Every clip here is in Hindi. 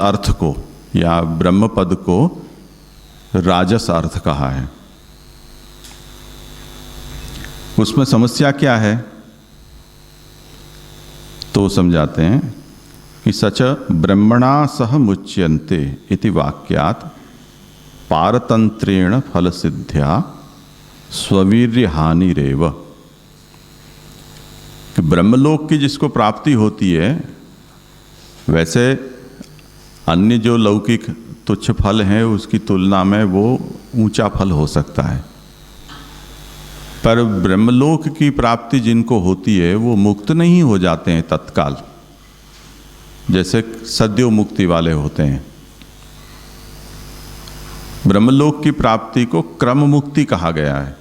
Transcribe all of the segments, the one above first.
अर्थ को या ब्रह्म पद को राजस अर्थ कहा है। उसमें समस्या क्या है तो समझाते हैं कि सच ब्रह्मणा सह मुच्यन्ते इति वाक्यात् पारतंत्रेण फल सिद्ध्या स्ववीर्य हानिरेव। कि ब्रह्मलोक की जिसको प्राप्ति होती है, वैसे अन्य जो लौकिक तुच्छ फल हैं उसकी तुलना में वो ऊंचा फल हो सकता है, पर ब्रह्मलोक की प्राप्ति जिनको होती है वो मुक्त नहीं हो जाते हैं तत्काल, जैसे सद्यो मुक्ति वाले होते हैं। ब्रह्मलोक की प्राप्ति को क्रम मुक्ति कहा गया है,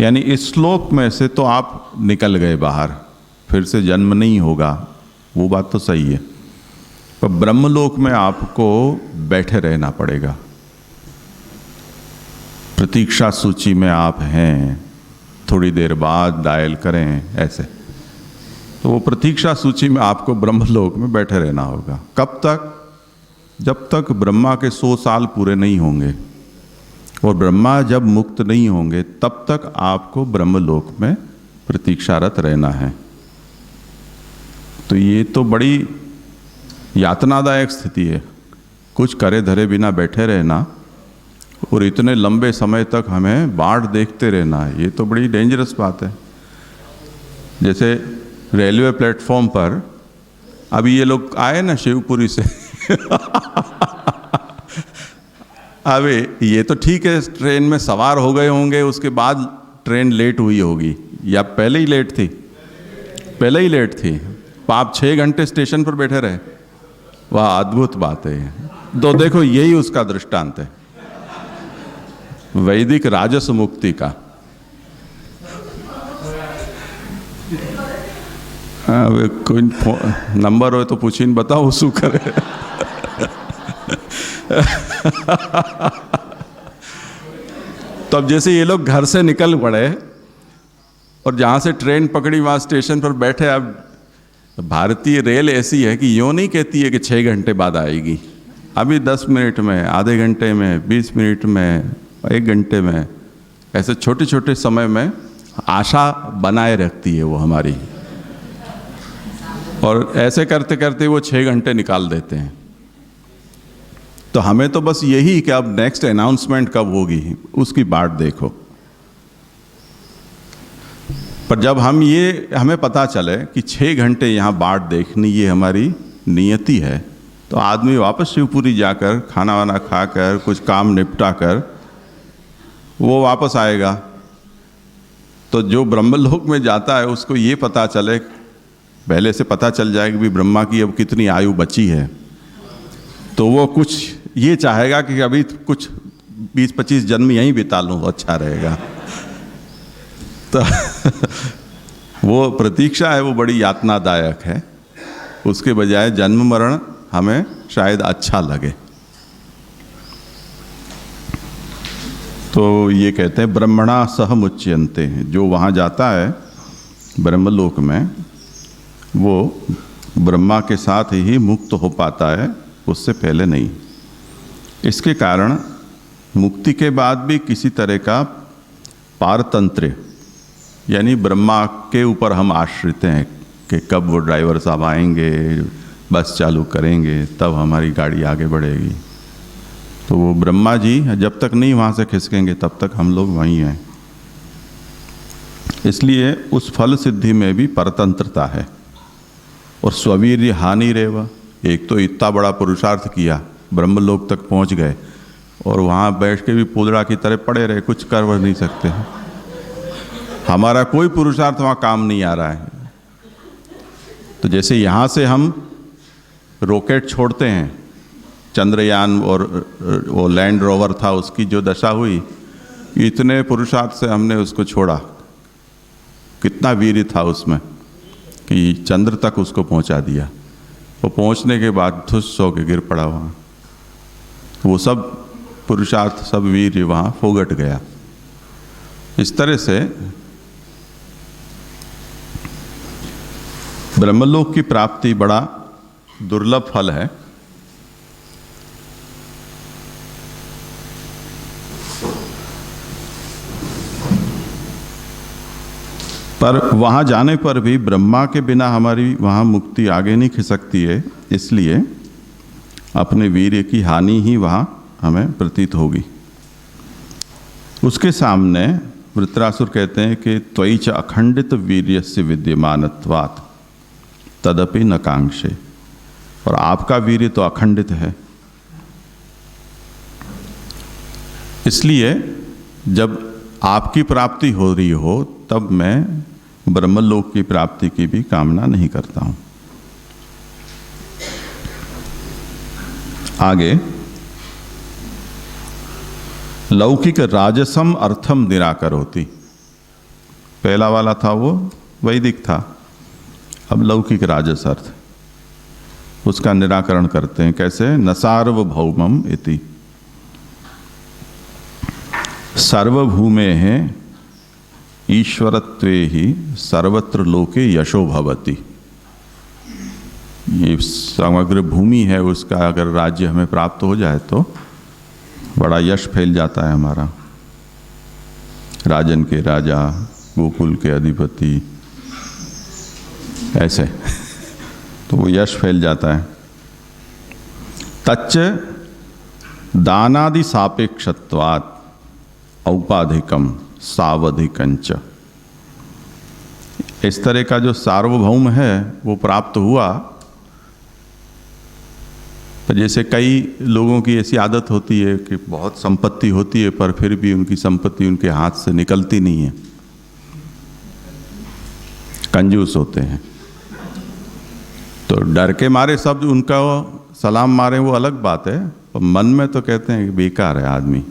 यानी इस श्लोक में से तो आप निकल गए बाहर, फिर से जन्म नहीं होगा, वो बात तो सही है, पर ब्रह्मलोक में आपको बैठे रहना पड़ेगा। प्रतीक्षा सूची में आप हैं, थोड़ी देर बाद डायल करें ऐसे, तो वो प्रतीक्षा सूची में आपको ब्रह्मलोक में बैठे रहना होगा। कब तक? जब तक ब्रह्मा के 100 साल पूरे नहीं होंगे, और ब्रह्मा जब मुक्त नहीं होंगे तब तक आपको ब्रह्मलोक में प्रतीक्षारत रहना है। तो ये तो बड़ी यातनादायक स्थिति है, कुछ करे धरे बिना बैठे रहना और इतने लंबे समय तक हमें बाट देखते रहना है, ये तो बड़ी डेंजरस बात है। जैसे रेलवे प्लेटफॉर्म पर अभी ये लोग आए ना शिवपुरी से अबे ये तो ठीक है, ट्रेन में सवार हो गए होंगे, उसके बाद ट्रेन लेट हुई होगी, या पहले ही लेट थी? पहले ही लेट थी, आप 6 घंटे स्टेशन पर बैठे रहे, वाह अद्भुत बात है। तो देखो यही उसका दृष्टांत है वैदिक राजस मुक्ति का। कोई नंबर हो तो पूछीन बताओ शू करे तो अब जैसे ये लोग घर से निकल पड़े और जहाँ से ट्रेन पकड़ी वहाँ स्टेशन पर बैठे। अब भारतीय रेल ऐसी है कि यूँ नहीं कहती है कि 6 घंटे बाद आएगी, अभी 10 मिनट में, आधे घंटे में, 20 मिनट में, 1 घंटे में, ऐसे छोटे छोटे समय में आशा बनाए रखती है वो हमारी, और ऐसे करते करते वो 6 घंटे निकाल देते हैं। तो हमें तो बस यही कि अब नेक्स्ट अनाउंसमेंट कब होगी उसकी बाट देखो। पर जब हमें पता चले कि 6 घंटे यहाँ बाट देखनी ये हमारी नियति है, तो आदमी वापस शिवपुरी जाकर खाना वाना खाकर कुछ काम निपटा कर वो वापस आएगा। तो जो ब्रह्मलोक में जाता है उसको ये पता चले, पहले से पता चल जाएगा कि ब्रह्मा की अब कितनी आयु बची है, तो वो कुछ ये चाहेगा कि अभी कुछ 20-25 जन्म यहीं बिता लूँ, अच्छा रहेगा। तो वो प्रतीक्षा है वो बड़ी यातनादायक है, उसके बजाय जन्म मरण हमें शायद अच्छा लगे। तो ये कहते हैं ब्रह्मणा सह मुच्यन्ते, जो वहाँ जाता है ब्रह्मलोक में वो ब्रह्मा के साथ ही मुक्त हो पाता है, उससे पहले नहीं। इसके कारण मुक्ति के बाद भी किसी तरह का पारतंत्र, यानी ब्रह्मा के ऊपर हम आश्रित हैं कि कब वो ड्राइवर साहब आएंगे, बस चालू करेंगे, तब हमारी गाड़ी आगे बढ़ेगी। तो वो ब्रह्मा जी जब तक नहीं वहाँ से खिसकेंगे तब तक हम लोग वहीं हैं। इसलिए उस फल सिद्धि में भी परतंत्रता है। और स्ववीर्य हानि रेव, एक तो इतना बड़ा पुरुषार्थ किया, ब्रह्मलोक तक पहुँच गए और वहाँ बैठ के भी पूदड़ा की तरह पड़े रहे, कुछ कर नहीं सकते हैं, हमारा कोई पुरुषार्थ वहाँ काम नहीं आ रहा है। तो जैसे यहाँ से हम रॉकेट छोड़ते हैं, चंद्रयान और वो लैंड रोवर था उसकी जो दशा हुई, इतने पुरुषार्थ से हमने उसको छोड़ा, कितना वीर्य था उसमें कि चंद्र तक उसको पहुंचा दिया। वो पहुंचने के बाद धुस होकर गिर पड़ा वहाँ, वो सब पुरुषार्थ सब वीर्य वहाँ फोगट गया। इस तरह से ब्रह्मलोक की प्राप्ति बड़ा दुर्लभ फल है, पर वहाँ जाने पर भी ब्रह्मा के बिना हमारी वहाँ मुक्ति आगे नहीं खिसकती है, इसलिए अपने वीर्य की हानि ही वहाँ हमें प्रतीत होगी। उसके सामने वृत्रासुर कहते हैं कि त्वयि च अखंडित वीर्यस्य विद्यमानत्वात् तदपि न कांक्षे, और आपका वीर्य तो अखंडित है, इसलिए जब आपकी प्राप्ति हो रही हो तब मैं ब्रह्मलोक की प्राप्ति की भी कामना नहीं करता हूं। आगे लौकिक राजसम अर्थम निराकरोति। पहला वाला था वो वैदिक था, अब लौकिक राजस अर्थ उसका निराकरण करते हैं। कैसे? न सार्वभौमम इति, सर्वभूमे है ईश्वरत्वे ही सर्वत्र लोके यशो भवति। ये समग्र भूमि है उसका अगर राज्य हमें प्राप्त हो जाए तो बड़ा यश फैल जाता है हमारा। राजन के राजा, गोकुल के अधिपति, ऐसे तो वो यश फैल जाता है। तच्च दानादि सापेक्षत्वात् औपाधिकम सावधिकंच। इस तरह का जो सार्वभौम है वो प्राप्त हुआ। तो जैसे कई लोगों की ऐसी आदत होती है कि बहुत संपत्ति होती है पर फिर भी उनकी संपत्ति उनके हाथ से निकलती नहीं है, कंजूस होते हैं। तो डर के मारे सब उनका सलाम मारे वो अलग बात है, पर मन में तो कहते हैं कि बेकार है आदमी,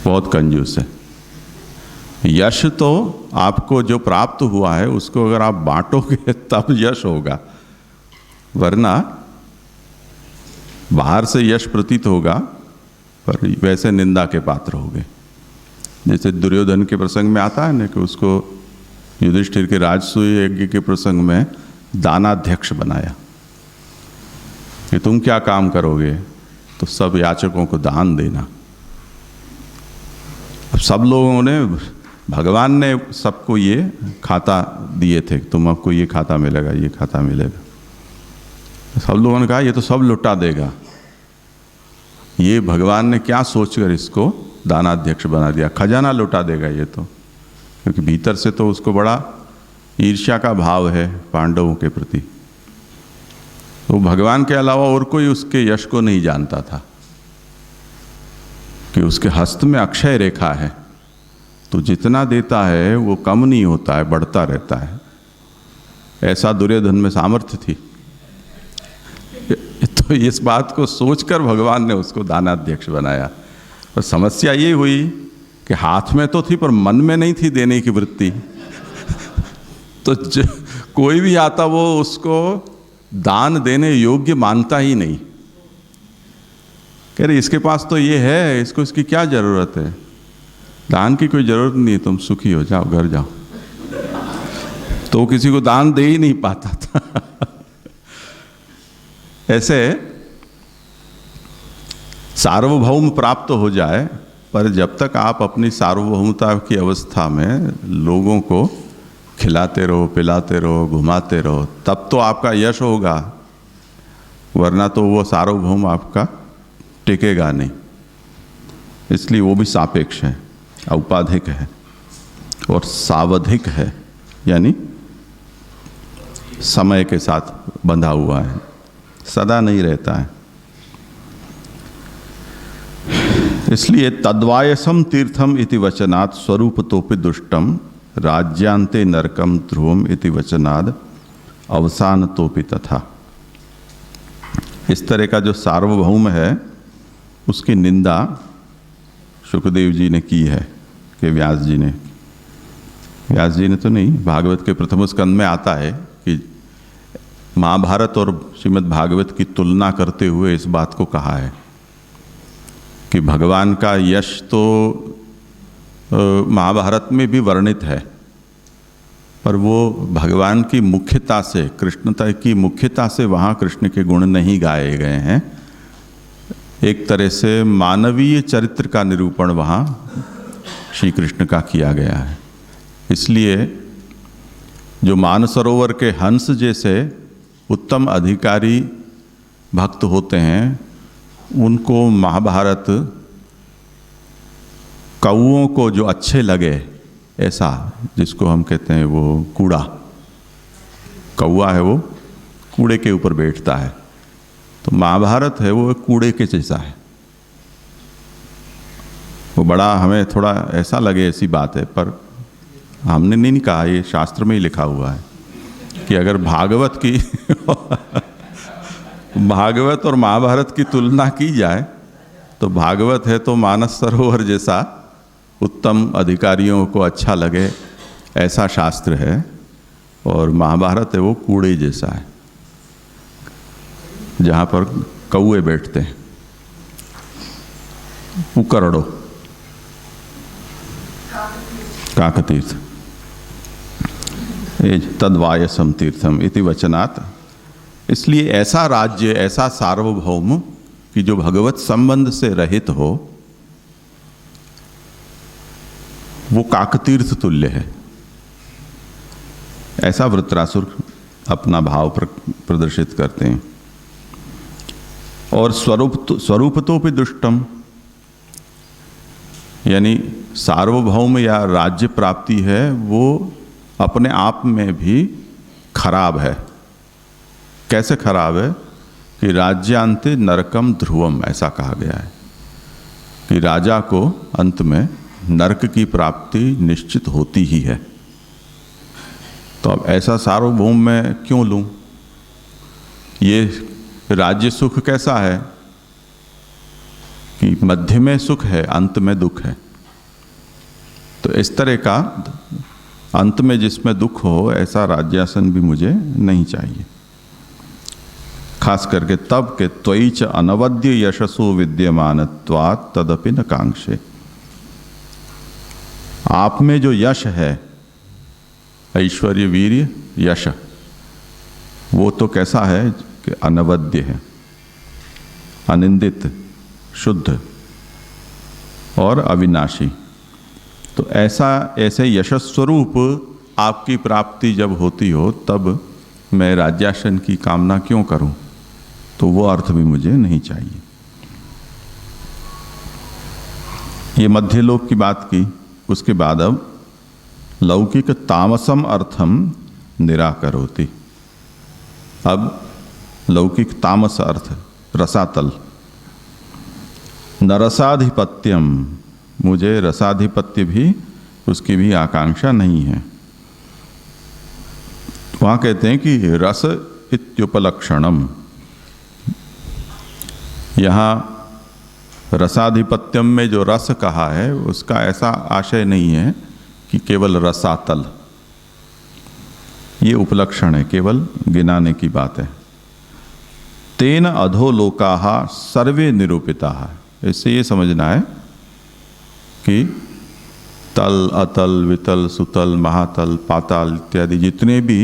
बहुत कंजूस है। यश तो आपको जो प्राप्त हुआ है उसको अगर आप बांटोगे तब यश होगा, वरना बाहर से यश प्रतीत होगा पर वैसे निंदा के पात्र होगे। जैसे दुर्योधन के प्रसंग में आता है ना कि उसको युधिष्ठिर के राजसूय यज्ञ के प्रसंग में दानाध्यक्ष बनाया कि तुम क्या काम करोगे, तो सब याचकों को दान देना। अब सब लोगों ने, भगवान ने सबको ये खाता दिए थे, तुम आपको ये खाता मिलेगा, ये खाता मिलेगा। सब लोगों ने कहा ये तो सब लुटा देगा, ये भगवान ने क्या सोचकर इसको दानाध्यक्ष बना दिया, खजाना लुटा देगा ये तो। क्योंकि भीतर से तो उसको बड़ा ईर्ष्या का भाव है पांडवों के प्रति। तो भगवान के अलावा और कोई उसके यश को नहीं जानता था कि उसके हस्त में अक्षय रेखा है, तो जितना देता है वो कम नहीं होता है, बढ़ता रहता है। ऐसा दुर्योधन में सामर्थ्य थी। तो इस बात को सोचकर भगवान ने उसको दानाध्यक्ष बनाया। और समस्या ये हुई कि हाथ में तो थी पर मन में नहीं थी देने की वृत्ति। तो कोई भी आता वो उसको दान देने योग्य मानता ही नहीं। कह रहे इसके पास तो ये है, इसको इसकी क्या जरूरत है, दान की कोई जरूरत नहीं, तुम सुखी हो जाओ, घर जाओ। तो वो किसी को दान दे ही नहीं पाता था। ऐसे सार्वभौम प्राप्त हो जाए, पर जब तक आप अपनी सार्वभौमता की अवस्था में लोगों को खिलाते रहो, पिलाते रहो, घुमाते रहो, तब तो आपका यश होगा, वरना तो वो सार्वभौम आपका टिकेगा नहीं। इसलिए वो भी सापेक्ष है, औपाधिक है और सावधिक है, यानी समय के साथ बंधा हुआ है, सदा नहीं रहता है। इसलिए तद्वायसम तीर्थम इति वचनात् स्वरूप तोपि दुष्टम राज्यांते नरकम ध्रुवम इति वचनाद अवसान तोपि तथा। इस तरह का जो सार्वभौम है उसकी निंदा शुकदेव जी ने की है कि व्यास जी ने तो नहीं, भागवत के प्रथम स्कंद में आता है कि महाभारत और श्रीमद् भागवत की तुलना करते हुए इस बात को कहा है कि भगवान का यश तो महाभारत में भी वर्णित है, पर वो भगवान की मुख्यता से, कृष्णता की मुख्यता से वहाँ कृष्ण के गुण नहीं गाए गए हैं। एक तरह से मानवीय चरित्र का निरूपण वहाँ श्री कृष्ण का किया गया है। इसलिए जो मानसरोवर के हंस जैसे उत्तम अधिकारी भक्त होते हैं, उनको महाभारत कौओं को जो अच्छे लगे, ऐसा जिसको हम कहते हैं वो कूड़ा, कौआ है वो कूड़े के ऊपर बैठता है, तो महाभारत है वो कूड़े के जैसा है। वो बड़ा हमें थोड़ा ऐसा लगे ऐसी बात है, पर हमने नहीं कहा, ये शास्त्र में ही लिखा हुआ है कि अगर भागवत की भागवत और महाभारत की तुलना की जाए तो भागवत है तो मानस सरोवर जैसा उत्तम अधिकारियों को अच्छा लगे ऐसा शास्त्र है, और महाभारत है वो कूड़े जैसा है जहाँ पर कौए बैठते हैं। उकरड़ो काकतीर्थ तद्वायसम तीर्थम इति वचनात्। इसलिए ऐसा राज्य, ऐसा सार्वभौम कि जो भगवत संबंध से रहित हो, वो काकतीर्थ तुल्य है। ऐसा वृत्रासुर अपना भाव प्रदर्शित करते हैं। और स्वरूपतोपि दुष्टम, यानी सार्वभौम या राज्य प्राप्ति है वो अपने आप में भी खराब है। कैसे खराब है कि राज्यांते नरकम ध्रुवम, ऐसा कहा गया है कि राजा को अंत में नरक की प्राप्ति निश्चित होती ही है। तो अब ऐसा सार्वभौम मैं क्यों लूं? ये राज्य सुख कैसा है कि मध्य में सुख है, अंत में दुख है। तो इस तरह का अंत में जिसमें दुख हो, ऐसा राज्यासन भी मुझे नहीं चाहिए। खास करके तब के त्वयि च अनवद्य यशसो विद्यमानत्वात् तदपि न कांक्षे। आप में जो यश है, ऐश्वर्य वीर्य यश, वो तो कैसा है कि अनवद्य है, अनिंदित, शुद्ध और अविनाशी। तो ऐसे यशस्वरूप आपकी प्राप्ति जब होती हो, तब मैं राज्यासन की कामना क्यों करूं? तो वो अर्थ भी मुझे नहीं चाहिए। ये मध्यलोक की बात की। उसके बाद अब लौकिक तामसम अर्थम निराकरोति। अब लौकिक तामस अर्थ रसातल। न रसाधिपत्यम, मुझे रसाधिपत्य भी, उसकी भी आकांक्षा नहीं है। वहाँ कहते हैं कि रस इत्युपलक्षणम, यहाँ रसाधिपत्यम में जो रस कहा है उसका ऐसा आशय नहीं है कि केवल रसातल, ये उपलक्षण है, केवल गिनाने की बात है। तेन अधोलोकाः सर्वे निरूपिताः, इससे ये समझना है कि तल, अतल, वितल, सुतल, महातल, पाताल इत्यादि जितने भी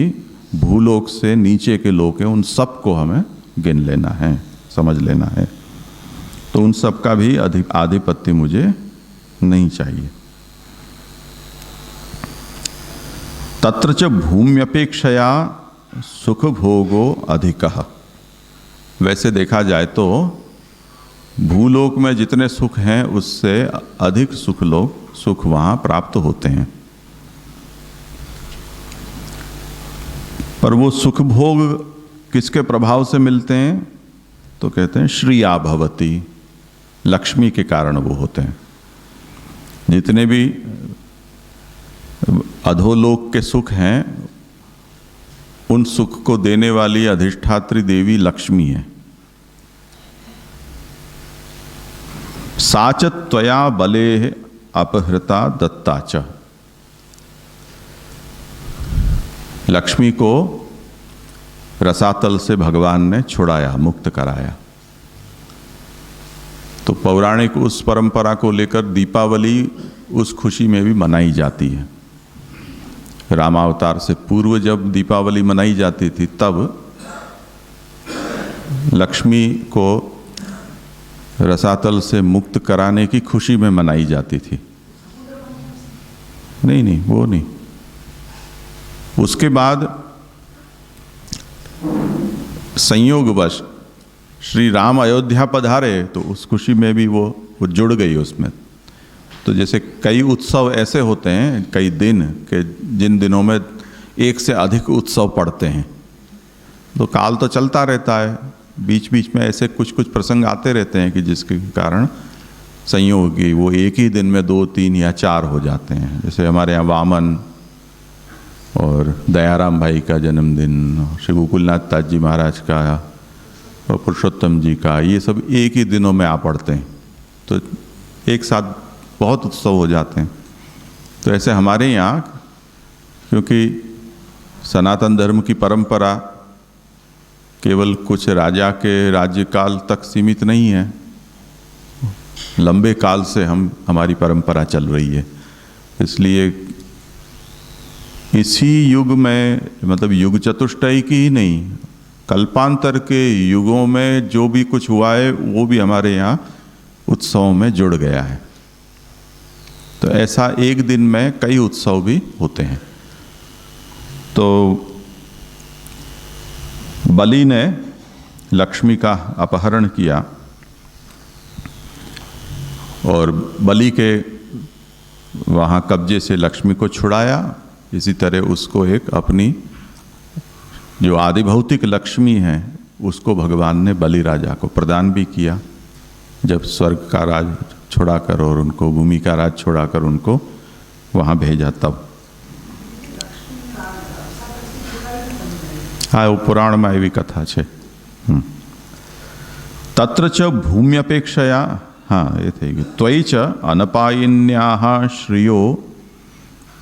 भूलोक से नीचे के लोक हैं, उन सबको हमें गिन लेना है, समझ लेना है। तो उन सब का भी आधिपत्य मुझे नहीं चाहिए। तत्र च भूम्यपेक्षया सुख भोगो अधिकः। वैसे देखा जाए तो भूलोक में जितने सुख हैं उससे अधिक सुख वहाँ प्राप्त होते हैं। पर वो सुख भोग किसके प्रभाव से मिलते हैं? तो कहते हैं श्रिया भवती, लक्ष्मी के कारण वो होते हैं। जितने भी अधोलोक के सुख हैं, उन सुख को देने वाली अधिष्ठात्री देवी लक्ष्मी है। साच त्वया बले अपहृता दत्ता च। लक्ष्मी को रसातल से भगवान ने छुड़ाया, मुक्त कराया। तो पौराणिक उस परंपरा को लेकर दीपावली उस खुशी में भी मनाई जाती है। रामावतार से पूर्व जब दीपावली मनाई जाती थी, तब लक्ष्मी को रसातल से मुक्त कराने की खुशी में मनाई जाती थी। नहीं नहीं, वो नहीं। उसके बाद संयोगवश श्री राम अयोध्या पधारे तो उस खुशी में भी वो जुड़ गई उसमें। तो जैसे कई उत्सव ऐसे होते हैं, कई दिन के जिन दिनों में एक से अधिक उत्सव पड़ते हैं, तो काल तो चलता रहता है, बीच बीच में ऐसे कुछ कुछ प्रसंग आते रहते हैं कि जिसके कारण संयोगी वो एक ही दिन में 2, 3 या 4 हो जाते हैं। जैसे हमारे यहाँ वामन और दयाराम भाई का जन्मदिन, श्री गोकुलनाथ ताज जी महाराज का और पुरुषोत्तम जी का, ये सब एक ही दिनों में आ पड़ते हैं, तो एक साथ बहुत उत्सव हो जाते हैं। तो ऐसे हमारे यहाँ, क्योंकि सनातन धर्म की परंपरा केवल कुछ राजा के राज्यकाल तक सीमित नहीं है, लंबे काल से हमारी परंपरा चल रही है। इसलिए इसी युग में, मतलब युग चतुष्टय की ही नहीं, कल्पांतर के युगों में जो भी कुछ हुआ है वो भी हमारे यहाँ उत्सवों में जुड़ गया है। तो ऐसा एक दिन में कई उत्सव भी होते हैं। तो बलि ने लक्ष्मी का अपहरण किया और बलि के वहाँ कब्जे से लक्ष्मी को छुड़ाया। इसी तरह उसको एक अपनी जो आदि भौतिक लक्ष्मी है उसको भगवान ने बलि राजा को प्रदान भी किया, जब स्वर्ग का राज छुड़ाकर और उनको भूमि का राज छुड़ाकर उनको वहाँ भेजा तब। हाँ, वो पुराण में एवी कथा है। तत्र च भूम्यपेक्षया, हाँ ये थी, त्वयि च अनपायिन्याः श्रियो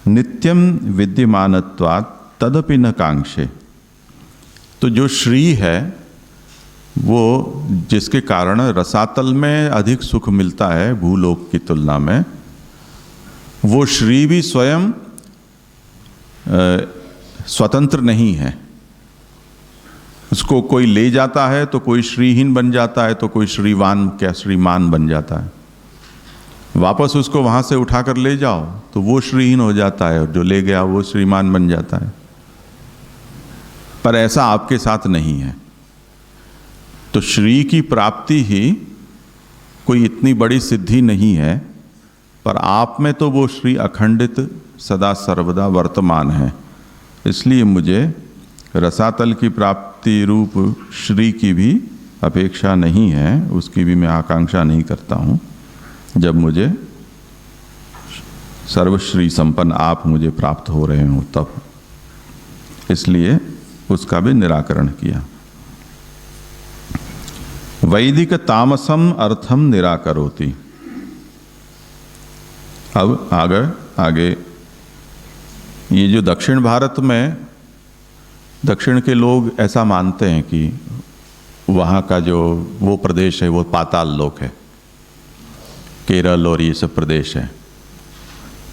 नित्यम विद्यमानत्वात् तदपि न कांक्षे। तो जो श्री है वो जिसके कारण रसातल में अधिक सुख मिलता है भूलोक की तुलना में, वो श्री भी स्वयं स्वतंत्र नहीं है। उसको कोई ले जाता है तो कोई श्रीहीन बन जाता है, तो कोई श्रीवान क्या श्रीमान बन जाता है। वापस उसको वहाँ से उठाकर ले जाओ तो वो श्रीहीन हो जाता है और जो ले गया वो श्रीमान बन जाता है। पर ऐसा आपके साथ नहीं है। तो श्री की प्राप्ति ही कोई इतनी बड़ी सिद्धि नहीं है, पर आप में तो वो श्री अखंडित सदा सर्वदा वर्तमान है। इसलिए मुझे रसातल की प्राप्ति रूप श्री की भी अपेक्षा नहीं है, उसकी भी मैं आकांक्षा नहीं करता हूँ। जब मुझे सर्वश्री संपन्न आप मुझे प्राप्त हो रहे हो तब, इसलिए उसका भी निराकरण किया। वैदिक तामसम अर्थम निराकरोति। अब आगे ये जो दक्षिण भारत में, दक्षिण के लोग ऐसा मानते हैं कि वहाँ का जो वो प्रदेश है वो पाताल लोक है, केरल और ये सब प्रदेश है।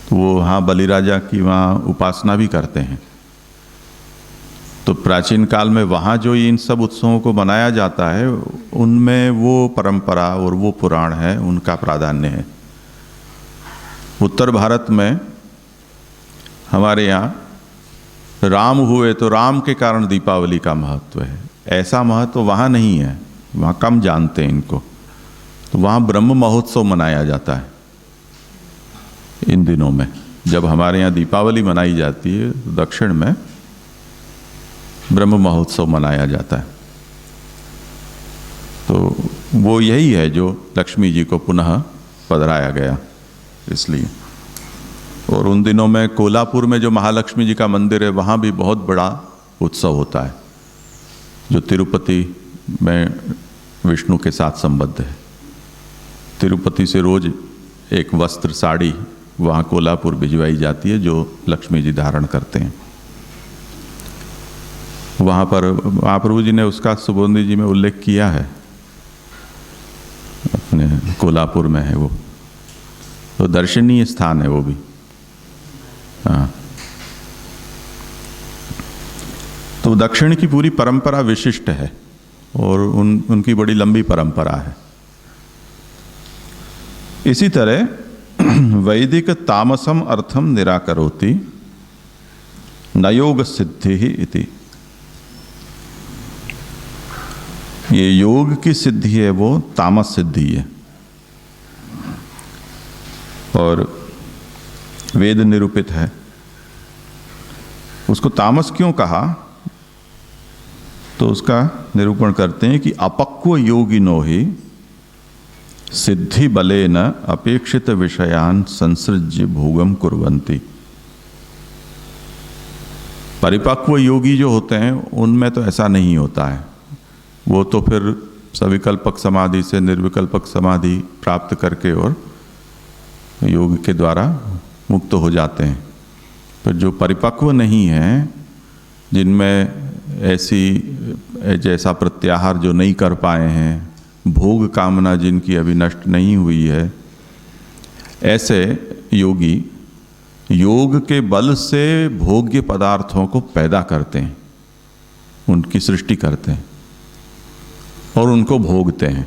तो वो वहाँ बलिराजा की वहाँ उपासना भी करते हैं। तो प्राचीन काल में वहाँ जो इन सब उत्सवों को मनाया जाता है उनमें वो परंपरा और वो पुराण है, उनका प्राधान्य है। उत्तर भारत में हमारे यहाँ राम हुए तो राम के कारण दीपावली का महत्व है, ऐसा महत्व वहाँ नहीं है, वहाँ कम जानते हैं इनको। तो वहाँ ब्रह्म महोत्सव मनाया जाता है इन दिनों में। जब हमारे यहाँ दीपावली मनाई जाती है तो दक्षिण में ब्रह्म महोत्सव मनाया जाता है। तो वो यही है जो लक्ष्मी जी को पुनः पधराया गया इसलिए। और उन दिनों में कोल्हापुर में जो महालक्ष्मी जी का मंदिर है वहाँ भी बहुत बड़ा उत्सव होता है, जो तिरुपति में विष्णु के साथ संबद्ध है। तिरुपति से रोज एक वस्त्र साड़ी वहाँ कोल्हापुर भिजवाई जाती है जो लक्ष्मी जी धारण करते हैं। वहाँ पर महाप्रभु जी ने उसका सुबोधी जी में उल्लेख किया है, अपने कोल्हापुर में है वो, तो दर्शनीय स्थान है वो भी। हाँ, तो दक्षिण की पूरी परंपरा विशिष्ट है और उनकी बड़ी लंबी परंपरा है। इसी तरह वैदिक तामसम अर्थम निराकरोति न योग सिद्धि इति। ये योग की सिद्धि है वो तामस सिद्धि है, और वेद निरूपित है। उसको तामस क्यों कहा, तो उसका निरूपण करते हैं कि अपक्व योगिनो ही सिद्धि बलेन अपेक्षित विषयान संसृज्य भोगम कुर्वन्ति। परिपक्व योगी जो होते हैं उनमें तो ऐसा नहीं होता है, वो तो फिर सविकल्पक समाधि से निर्विकल्पक समाधि प्राप्त करके और योग के द्वारा मुक्त हो जाते हैं। पर जो परिपक्व नहीं हैं, जिनमें ऐसी जैसा प्रत्याहार जो नहीं कर पाए हैं, भोग कामना जिनकी अभी नष्ट नहीं हुई है, ऐसे योगी योग के बल से भोग्य पदार्थों को पैदा करते हैं, उनकी सृष्टि करते हैं और उनको भोगते हैं।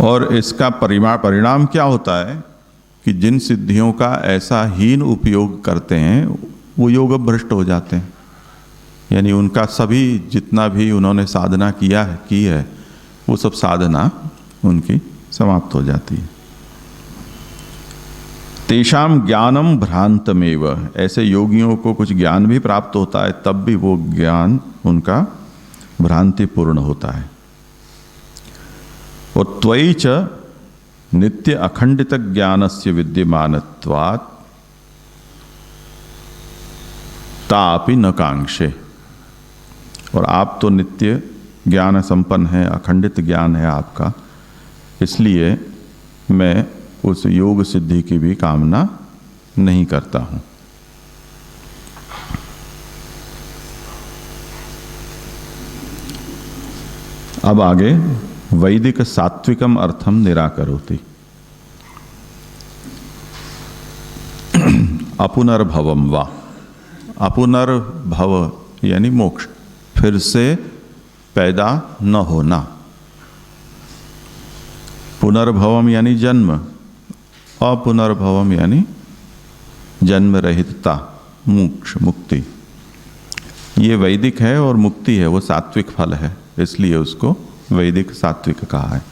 और इसका परिणाम क्या होता है कि जिन सिद्धियों का ऐसा हीन उपयोग करते हैं वो योग भ्रष्ट हो जाते हैं, यानी उनका सभी जितना भी उन्होंने साधना की है वो सब साधना उनकी समाप्त हो जाती है। तेषाम ज्ञानम भ्रांतमेव, ऐसे योगियों को कुछ ज्ञान भी प्राप्त होता है, तब भी वो ज्ञान उनका भ्रांतिपूर्ण होता है। और त्वयि च नित्य अखंडित ज्ञानस्य विद्यमानत्वात् तापि न कांक्षे, और आप तो नित्य ज्ञान संपन्न है, अखंडित ज्ञान है आपका, इसलिए मैं उस योग सिद्धि की भी कामना नहीं करता हूं। अब आगे वैदिक सात्विकम अर्थम निराकरोति। अपुनर्भवम वा, अपुनर्भव यानी मोक्ष, फिर से पैदा न होना। पुनर्भवम यानी जन्म, अपुनर्भवम यानी जन्म रहितता, मोक्ष, मुक्ति। ये वैदिक है और मुक्ति है वो सात्विक फल है, इसलिए उसको वैदिक सात्विक कहा है।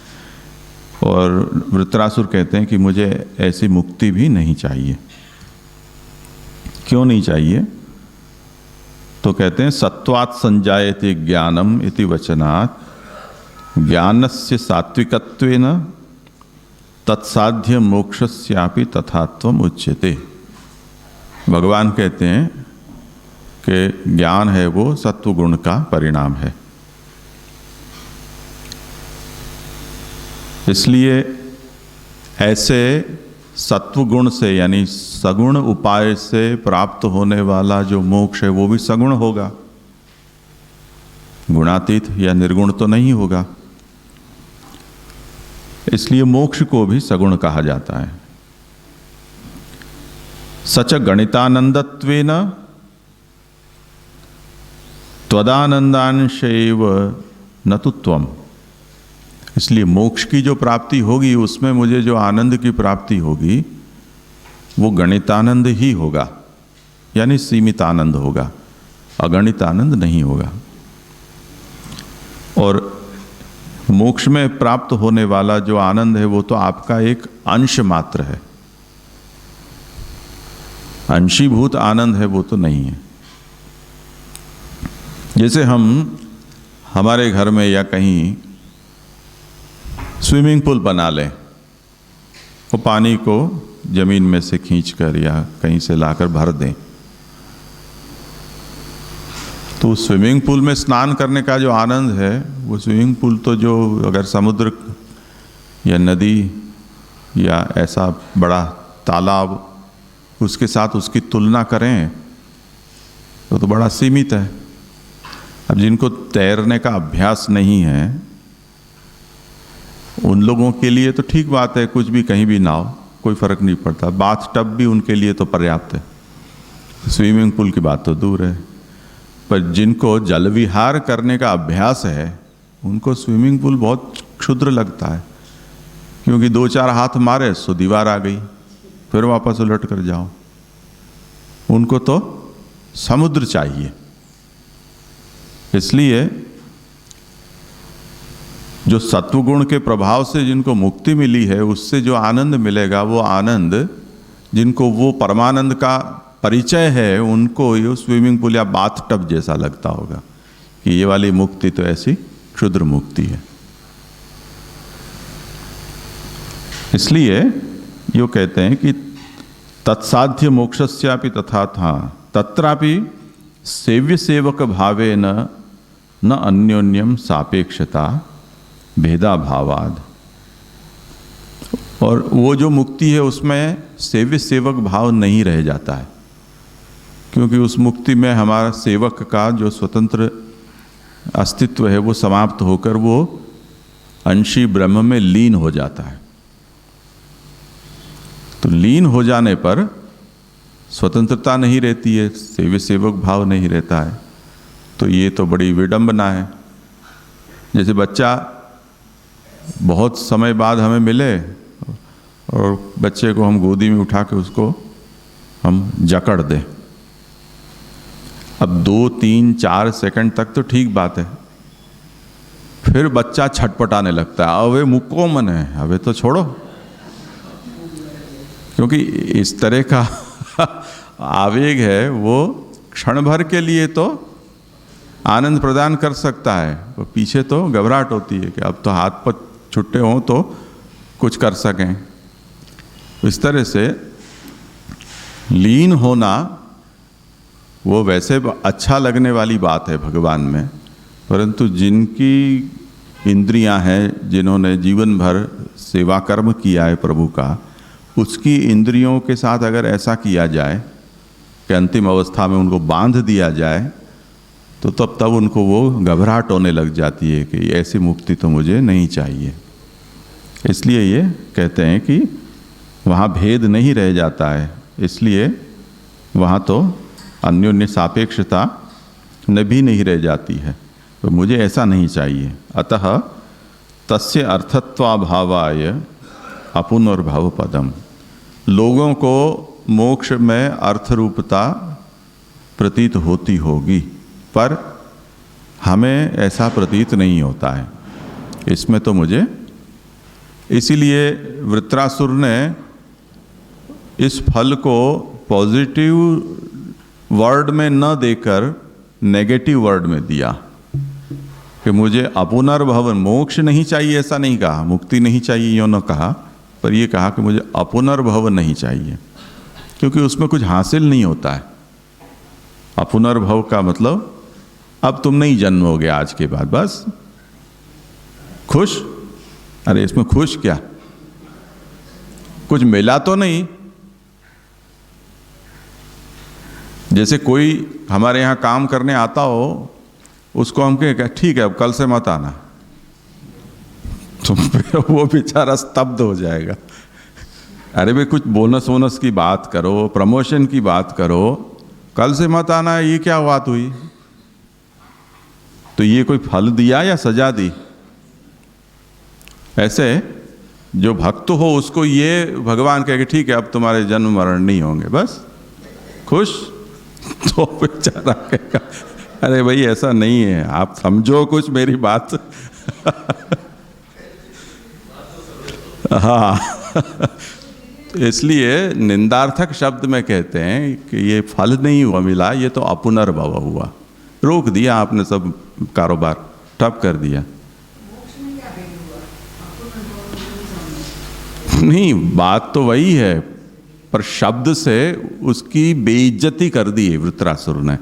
और वृत्रासुर कहते हैं कि मुझे ऐसी मुक्ति भी नहीं चाहिए। क्यों नहीं चाहिए, तो कहते हैं सत्वात् संजायते ज्ञानम इति वचनात् ज्ञानस्य सात्विकत्वेन तत्साध्य मोक्षस्यापि तथात्वम उच्यते। भगवान कहते हैं कि ज्ञान है वो सत्वगुण का परिणाम है, इसलिए ऐसे सत्वगुण से यानी सगुण उपाय से प्राप्त होने वाला जो मोक्ष है वो भी सगुण होगा, गुणातीत या निर्गुण तो नहीं होगा। इसलिए मोक्ष को भी सगुण कहा जाता है। सच गणितानंदत्वेन त्वदानंदांशैव न तु त्वम्। इसलिए मोक्ष की जो प्राप्ति होगी उसमें मुझे जो आनंद की प्राप्ति होगी वो गणितानंद ही होगा, यानी सीमित आनंद होगा, अगणित आनंद नहीं होगा। और मोक्ष में प्राप्त होने वाला जो आनंद है वो तो आपका एक अंश मात्र है, अंशीभूत आनंद है वो तो नहीं है। जैसे हम हमारे घर में या कहीं स्विमिंग पूल बना लें, वो पानी को जमीन में से खींचकर या कहीं से लाकर भर दें, तो स्विमिंग पूल में स्नान करने का जो आनंद है वो स्विमिंग पूल तो जो अगर समुद्र या नदी या ऐसा बड़ा तालाब उसके साथ उसकी तुलना करें तो बड़ा सीमित है। अब जिनको तैरने का अभ्यास नहीं है उन लोगों के लिए तो ठीक बात है, कुछ भी कहीं भी नाव, कोई फर्क नहीं पड़ता। बाथ टब भी उनके लिए तो पर्याप्त है, स्विमिंग पूल की बात तो दूर है। पर जिनको जल विहार करने का अभ्यास है उनको स्विमिंग पूल बहुत क्षुद्र लगता है, क्योंकि 2-4 हाथ मारे सो दीवार आ गई, फिर वापस उलट कर जाओ। उनको तो समुद्र चाहिए। इसलिए जो सत्वगुण के प्रभाव से जिनको मुक्ति मिली है, उससे जो आनंद मिलेगा, वो आनंद जिनको वो परमानंद का परिचय है, उनको ये स्विमिंग पूल या बाथ टब जैसा लगता होगा कि ये वाली मुक्ति तो ऐसी क्षुद्र मुक्ति है। इसलिए यो कहते हैं कि तत्साध्य मोक्षस्यापि तथा था तत्रापि सेव्य सेवक भावेन न अन्योन्यम सापेक्षता भेदा भावाद। और वो जो मुक्ति है उसमें सेव्य सेवक भाव नहीं रह जाता है, क्योंकि उस मुक्ति में हमारा सेवक का जो स्वतंत्र अस्तित्व है वो समाप्त होकर वो अंशी ब्रह्म में लीन हो जाता है। तो लीन हो जाने पर स्वतंत्रता नहीं रहती है, सेव्य सेवक भाव नहीं रहता है। तो ये तो बड़ी विडंबना है। जैसे बच्चा बहुत समय बाद हमें मिले और बच्चे को हम गोदी में उठा के उसको हम जकड़ दें। अब 2, 3, 4 सेकंड तक तो ठीक बात है, फिर बच्चा छटपटाने लगता है, अवे मुक्को मन है, अवे तो छोड़ो। क्योंकि इस तरह का आवेग है वो क्षण भर के लिए तो आनंद प्रदान कर सकता है, वो पीछे तो घबराहट होती है कि अब तो हाथ पर छुट्टे हों तो कुछ कर सकें। इस तरह से लीन होना वो वैसे अच्छा लगने वाली बात है भगवान में, परंतु जिनकी इंद्रियां हैं, जिन्होंने जीवन भर सेवा कर्म किया है प्रभु का, उसकी इंद्रियों के साथ अगर ऐसा किया जाए कि अंतिम अवस्था में उनको बांध दिया जाए, तो तब उनको वो घबराहट होने लग जाती है कि ऐसी मुक्ति तो मुझे नहीं चाहिए। इसलिए ये कहते हैं कि वहाँ भेद नहीं रह जाता है, इसलिए वहाँ तो अन्योन्य सापेक्षता न भी नहीं रह जाती है। तो मुझे ऐसा नहीं चाहिए। अतः तस्य अर्थत्वाभावाय अपुनर्भव पदम। लोगों को मोक्ष में अर्थरूपता प्रतीत होती होगी, पर हमें ऐसा प्रतीत नहीं होता है। इसमें तो मुझे, इसीलिए वृत्रासुर ने इस फल को पॉजिटिव वर्ड में न देकर नेगेटिव वर्ड में दिया कि मुझे अपुनर्भव, मोक्ष नहीं चाहिए ऐसा नहीं कहा, मुक्ति नहीं चाहिए यो न कहा, पर ये कहा कि मुझे अपुनर्भव नहीं चाहिए, क्योंकि उसमें कुछ हासिल नहीं होता है। अपुनर्भव का मतलब अब तुम नहीं जन्मोगे आज के बाद, बस खुश। अरे इसमें खुश क्या, कुछ मिला तो नहीं। जैसे कोई हमारे यहाँ काम करने आता हो, उसको हम कहें ठीक है अब कल से मत आना, तो वो बेचारा स्तब्ध हो जाएगा। अरे भाई कुछ बोनस वोनस की बात करो, प्रमोशन की बात करो, कल से मत आना, ये क्या बात हुई? तो ये कोई फल दिया या सजा दी? ऐसे जो भक्त हो उसको ये भगवान कहे कि ठीक है अब तुम्हारे जन्म मरण नहीं होंगे, बस खुश। तो बेचारा कहेगा अरे भाई ऐसा नहीं है, आप समझो कुछ मेरी बात। हाँ, इसलिए निंदार्थक शब्द में कहते हैं कि ये फल नहीं हुआ मिला, ये तो अपुनर्भव हुआ। रोक दिया आपने, सब कारोबार ठप कर दिया। नहीं, बात तो वही है, पर शब्द से उसकी बेइज्जती कर दी है वृत्रासुर ने।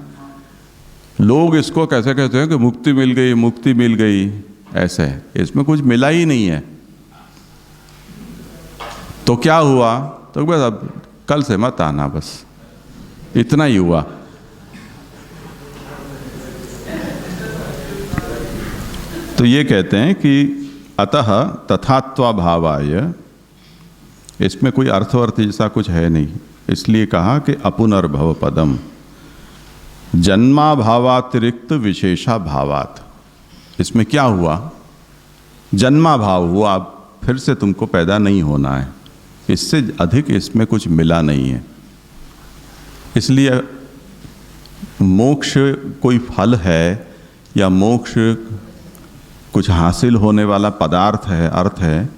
लोग इसको कैसे कहते हैं कि मुक्ति मिल गई, मुक्ति मिल गई, ऐसे इसमें कुछ मिला ही नहीं है। तो क्या हुआ? तो बस अब कल से मत आना, बस इतना ही हुआ। तो ये कहते हैं कि अतः तथात्वाभावाय, इसमें कोई अर्थवर्थ जैसा कुछ है नहीं, इसलिए कहा कि अपुनर्भव पदम जन्माभावातिरिक्त विशेषा भावात। इसमें क्या हुआ? जन्मा भाव हुआ, फिर से तुमको पैदा नहीं होना है, इससे अधिक इसमें कुछ मिला नहीं है। इसलिए मोक्ष कोई फल है या मोक्ष कुछ हासिल होने वाला पदार्थ है, अर्थ है,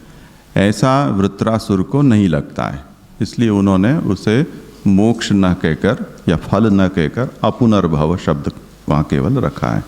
ऐसा वृत्रासुर को नहीं लगता है। इसलिए उन्होंने उसे मोक्ष न कहकर या फल न कहकर अपुनर्भव शब्द वहाँ केवल रखा है।